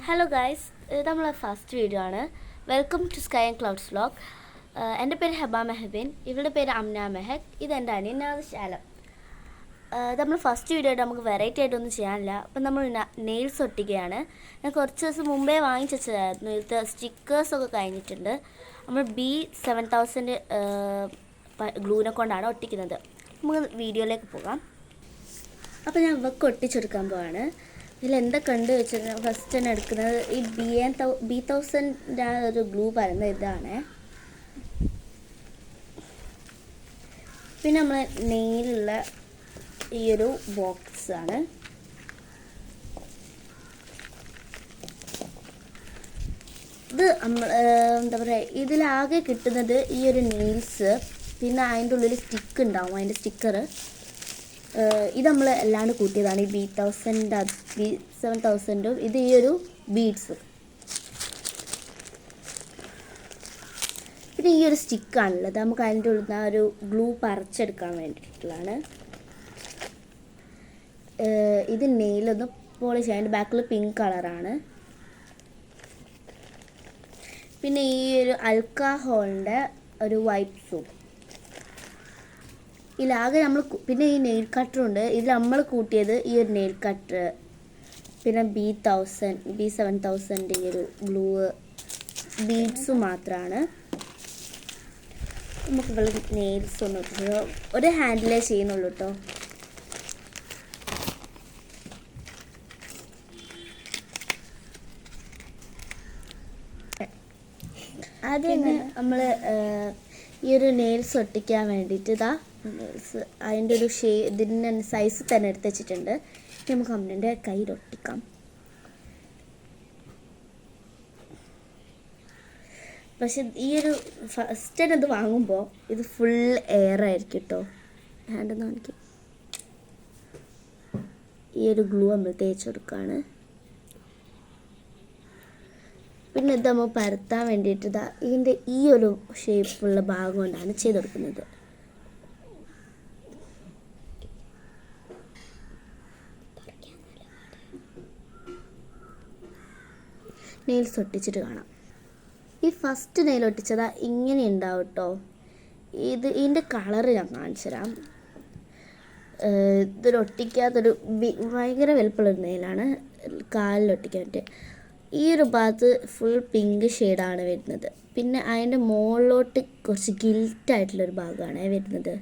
Hello guys, ഇത് നമ്മളെ first video ആണ്. Welcome to sky and clouds vlog. എൻ്റെ പേര് ഹബ മെഹബിൻ, ഇവളുടെ പേര് അംന മെഹക്, ഇതെൻ്റെ അനിയൻ ശാലം. നമ്മൾ ഫസ്റ്റ് വീഡിയോ ആയിട്ട് നമുക്ക് വെറൈറ്റി ആയിട്ടൊന്നും ചെയ്യാനില്ല. അപ്പം നമ്മൾ നെയിൽസ് ഒട്ടിക്കുകയാണ്. ഞാൻ കുറച്ച് ദിവസം മുമ്പേ വാങ്ങിച്ച് വെച്ചതായിരുന്നു. ഇതിലത്തെ സ്റ്റിക്കേഴ്സൊക്കെ കഴിഞ്ഞിട്ടുണ്ട്. നമ്മൾ B7000 ഗ്ലൂവിനെ കൊണ്ടാണ് ഒട്ടിക്കുന്നത്. നമുക്ക് വീഡിയോയിലേക്ക് പോകാം. അപ്പോൾ ഞാൻ ഇവക്ക് ഒട്ടിച്ചെടുക്കാൻ പോവാണ്. ഇതിലെന്തൊക്കെ ഉണ്ട് വെച്ചാൽ ഫസ്റ്റ് തന്നെ എടുക്കുന്നത് ഈ B1000 ആ ഒരു ഗ്ലൂ പറയുന്നത് ഇതാണ്. പിന്നെ നമ്മൾ നെയിലുള്ള ഈ ഒരു ബോക്സ് ആണ്. ഇത് നമ്മൾ എന്താ പറയുക, ഇതിലാകെ കിട്ടുന്നത് ഈ ഒരു നെയിൽസ്, പിന്നെ അതിൻ്റെ ഉള്ളിൽ സ്റ്റിക്ക് ഉണ്ടാവും, അതിൻ്റെ സ്റ്റിക്കർ. ഇത് നമ്മൾ അല്ലാണ്ട് കൂട്ടിയതാണ്. ഈ B7000 ഇത് ഈ ഒരു ബീഡ്സ്, പിന്നെ ഈ ഒരു സ്റ്റിക്കാണുള്ളത്. നമുക്ക് അതിൻ്റെ ഉള്ളിൽ നിന്ന് ആ ഒരു ഗ്ലൂ പറിച്ചെടുക്കാൻ വേണ്ടിയിട്ടുള്ളതാണ്. ഇത് നെയിലൊന്ന് പോളിഷ് ചെയ്യാൻ, അതിൻ്റെ ബാക്കിൽ പിങ്ക് കളറാണ്. പിന്നെ ഈ ഒരു ആൽക്കഹോളിൻ്റെ ഒരു വൈപ്സും. ഇതിലാകെ നമ്മൾ പിന്നെ ഈ നെയിൽ കട്ടറുണ്ട്. ഇതിൽ നമ്മൾ കൂട്ടിയത് ഈ ഒരു നെയിൽ കട്ടർ, പിന്നെ B7000 ഈ ഒരു ഗ്ലൂ, ബീഡ്സും മാത്രമാണ്. നമുക്ക് ഇവിടെ നെയിൽസ് ഒന്നും ഒരു ഹാൻഡിലേ ചെയ്യുന്നുള്ളൂ കേട്ടോ. ആദ്യം നമ്മൾ ഈ ഒരു നെയിൽസ് ഒട്ടിക്കാൻ വേണ്ടിയിട്ട് നെയിൽസ് അതിൻ്റെ ഒരു ഇതിൻ്റെ സൈസ് തന്നെ എടുത്ത് വെച്ചിട്ടുണ്ട്. നമുക്ക് അമ്മൻ്റെ കയ്യിൽ ഒട്ടിക്കാം. പക്ഷെ ഈ ഒരു ഫസ്റ്റ് തന്നെ ഇത് വാങ്ങുമ്പോൾ ഇത് ഫുൾ എയർ ആയിരിക്കും കേട്ടോ. ഹാൻഡ് നോക്കി ഈ ഒരു ഗ്ലൂ നമ്മൾ തേച്ച് കൊടുക്കുകയാണ്. പിന്നെ ഇത് നമ്മൾ പരത്താൻ വേണ്ടിയിട്ട് ഇതിൻ്റെ ഈ ഒരു ഷേപ്പുള്ള ഭാഗം കൊണ്ടാണ് ചെയ്ത് കൊടുക്കുന്നത്. നെയിൽസ് ഒട്ടിച്ചിട്ട് കാണാം. ഈ ഫസ്റ്റ് നെയിൽ ഒട്ടിച്ചതാ ഇങ്ങനെ ഉണ്ടാവും കേട്ടോ. ഇതിൻ്റെ കളറ് ഞാൻ കാണിച്ചു തരാം. ഇതൊരു ഒട്ടിക്കാത്തൊരു ഭയങ്കര വലുപ്പമുള്ളൊരു നെയിലാണ്, കാലിലൊട്ടിക്കാൻ വേണ്ടി. ഈ ഒരു ഭാഗത്ത് ഫുൾ പിങ്ക് ഷെയ്ഡാണ് വരുന്നത്. പിന്നെ അതിൻ്റെ മുകളിലോട്ട് കുറച്ച് ഗിൽറ്റായിട്ടുള്ളൊരു ഭാഗമാണ് വരുന്നത്.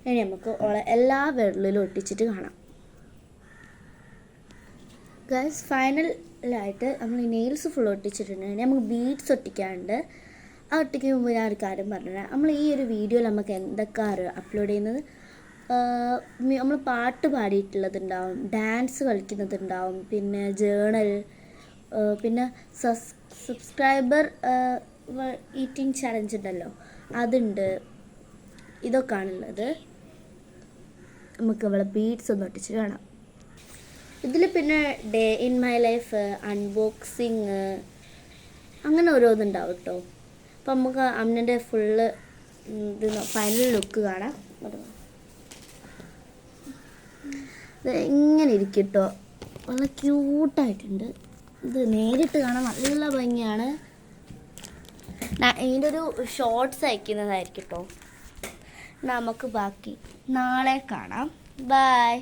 ഇനി നമുക്ക് എല്ലാ വിരലിലും ഒട്ടിച്ചിട്ട് കാണാം. ഗൈസ്, ഫൈനലായിട്ട് നമ്മൾ ഈ നെയിൽസ് ഫുൾ ഒട്ടിച്ചിട്ടുണ്ടെങ്കിൽ നമുക്ക് ബീഡ്സ് ഒട്ടിക്കാനുണ്ട്. ആ ഒട്ടിക്ക് മുമ്പ് ഞാൻ ഒരു കാര്യം പറഞ്ഞുതരാം. നമ്മൾ ഈ ഒരു വീഡിയോയിൽ നമുക്ക് എന്തൊക്കെയാണ് അപ്ലോഡ് ചെയ്യുന്നത്, നമ്മൾ പാട്ട് പാടിയിട്ടുള്ളതുണ്ടാവും, ഡാൻസ് കളിക്കുന്നതുണ്ടാവും, പിന്നെ ജേണൽ, പിന്നെ സബ്സ്ക്രൈബർ ഈറ്റിംഗ് ചലഞ്ച് ഉണ്ടല്ലോ, അതുണ്ട്. ഇതൊക്കെയാണുള്ളത്. നമുക്ക് ഇവിടെ ബീഡ്സ് ഒന്ന് ഒട്ടിച്ചിട്ട് കാണാം. ഇതിൽ പിന്നെ day in my life, unboxing, അങ്ങനെ ഓരോന്നുണ്ടാവും കേട്ടോ. അപ്പം നമുക്ക് അമ്മൻ്റെ ഫുള്ള് ഇത് ഫൈനൽ ലുക്ക് കാണാം. ഇത് ഇങ്ങനെ ഇരിക്കും കേട്ടോ, വളരെ ക്യൂട്ടായിട്ടുണ്ട്. ഇത് നേരിട്ട് കാണാൻ നല്ല ഭംഗിയാണ്. ഇതിൻ്റെ ഒരു ഷോർട്സ് അയക്കുന്നതായിരിക്കും കേട്ടോ. നമുക്ക് ബാക്കി നാളെ കാണാം. ബൈ.